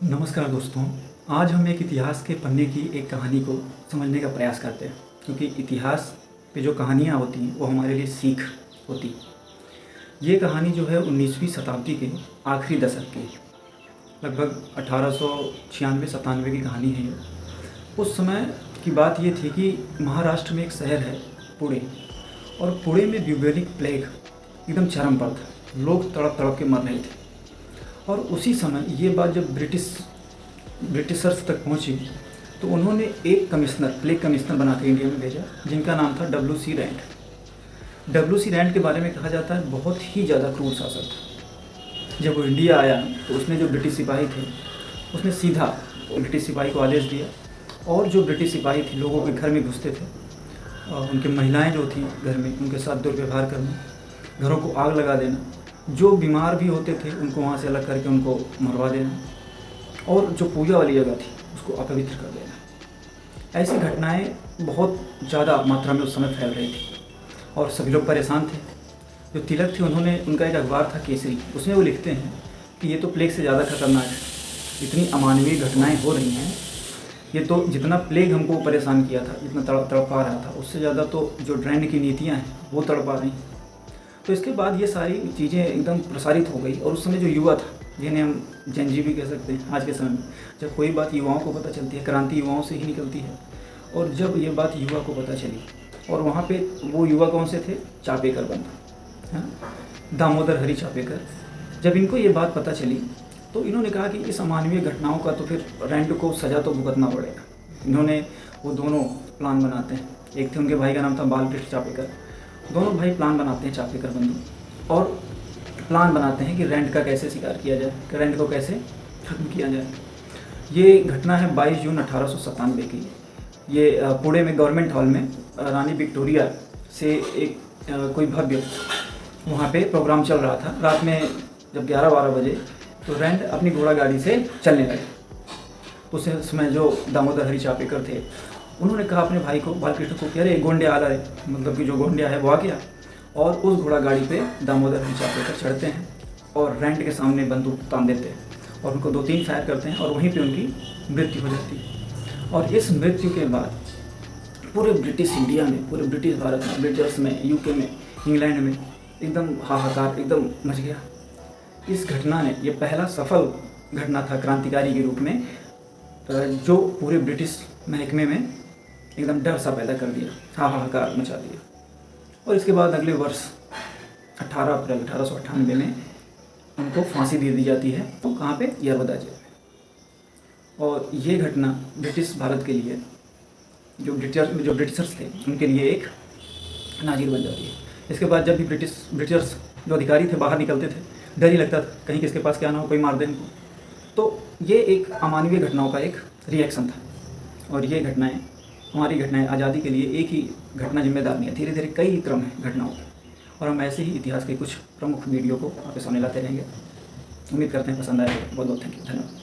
नमस्कार दोस्तों। आज हम एक इतिहास के पन्ने की एक कहानी को समझने का प्रयास करते हैं, क्योंकि इतिहास पे जो कहानियाँ होती हैं वो हमारे लिए सीख होती। ये कहानी जो है 19वीं शताब्दी के आखिरी दशक की, लगभग 1896-97 की कहानी है ये। उस समय की बात ये थी कि महाराष्ट्र में एक शहर है पुणे, और पुणे में ब्यूबेनिक प्लेग एकदम चरम पर था। लोग तड़प तड़प के मर रहे थे। और उसी समय ये बात जब ब्रिटिशर्स तक पहुंची तो उन्होंने एक प्लेग कमिश्नर बना के इंडिया में भेजा, जिनका नाम था WC रैंड। WC रैंड के बारे में कहा जाता है बहुत ही ज़्यादा क्रूर शासक था। जब वो इंडिया आया तो उसने जो ब्रिटिश सिपाही थे उसने सीधा ब्रिटिश सिपाही को आदेश दिया, और जो ब्रिटिश सिपाही थे लोगों के घर में घुसते थे और उनकी महिलाएं जो थी घर में उनके साथ दुर्व्यवहार करना, घरों को आग लगा देना, जो बीमार भी होते थे उनको वहाँ से अलग करके उनको मरवा देना, और जो पूजा वाली जगह थी उसको अपवित्र कर देना। ऐसी घटनाएं बहुत ज़्यादा मात्रा में उस समय फैल रही थी और सभी लोग परेशान थे। जो तिलक थे उनका एक अखबार था केसरी, उसमें वो लिखते हैं कि ये तो प्लेग से ज़्यादा खतरनाक है, इतनी अमानवीय घटनाएँ हो रही हैं, ये तो जितना प्लेग हमको परेशान किया था, जितना तड़पा रहा था, उससे ज़्यादा तो जो रैंड की नीतियाँ हैं वो तड़पा रही हैं। तो इसके बाद ये सारी चीज़ें एकदम प्रसारित हो गई, और उस समय जो युवा था, जिन्हें हम जेन जी भी कह सकते हैं आज के समय में, जब कोई बात युवाओं को पता चलती है, क्रांति युवाओं से ही निकलती है। और जब ये बात युवा को पता चली, और वहाँ पे वो युवा कौन से थे? चापेकर बंधु, हाँ, दामोदर हरी चापेकर। जब इनको ये बात पता चली तो इन्होंने कहा कि इस अमानवीय घटनाओं का तो फिर रैंड को सज़ा तो भुगतना पड़ेगा। इन्होंने वो दोनों प्लान बनाते हैं। एक थे उनके भाई का नाम था बालकृष्ण चापेकर। दोनों भाई प्लान बनाते हैं, चापेकर बंधु, और प्लान बनाते हैं कि रैंड का कैसे शिकार किया जाए, कि रैंड को कैसे खत्म किया जाए। ये घटना है 22 जून 1897 की। ये पुणे में गवर्नमेंट हॉल में रानी विक्टोरिया से एक कोई भव्य वहाँ पे प्रोग्राम चल रहा था। रात में जब 11-12 बजे तो रैंड अपनी घोड़ा गाड़ी से चलने लगे। उस समय जो दामोदर हरी चापेकर थे उन्होंने कहा अपने भाई को, बालकृष्ण को, कि अरे गोंडिया आ रहा है, मतलब कि जो गोंडिया है वो आ गया। और उस घोड़ा गाड़ी पे दामोदर हरी चापेकर चढ़ते हैं और रैंड के सामने बंदूक तान देते हैं और उनको 2-3 फायर करते हैं, और वहीं पे उनकी मृत्यु हो जाती है। और इस मृत्यु के बाद पूरे ब्रिटिश इंडिया में, पूरे ब्रिटिश भारत में, ब्रिटिश में, UK में, इंग्लैंड में एकदम हाहाकार एकदम मच गया। इस घटना ने, ये पहला सफल घटना था क्रांतिकारी के रूप में, जो पूरे ब्रिटिश महकमे में एकदम डर सा पैदा कर दिया, हाहाकार मचा दिया। और इसके बाद अगले वर्ष 18 अप्रैल 1898 में उनको फांसी दे दी जाती है। तो कहाँ पे? यरवदा जेल में। और ये घटना ब्रिटिश भारत के लिए, जो ब्रिटिशर्स थे उनके लिए एक नाज़िर बन जाती है। इसके बाद जब भी ब्रिटिशर्स जो अधिकारी थे बाहर निकलते थे, डर ही लगता था कहीं किसके पास क्या ना हो, कोई मार दे इनको। तो ये एक अमानवीय घटनाओं का एक रिएक्शन था। और ये घटनाएं, हमारी घटनाएं आज़ादी के लिए एक ही घटना जिम्मेदार नहीं है, धीरे धीरे कई क्रम हैं घटनाओं के। और हम ऐसे ही इतिहास के कुछ प्रमुख वीडियो को आपके सामने लाते रहेंगे। उम्मीद करते हैं पसंद आएगा। बहुत बहुत थैंक यू, धन्यवाद।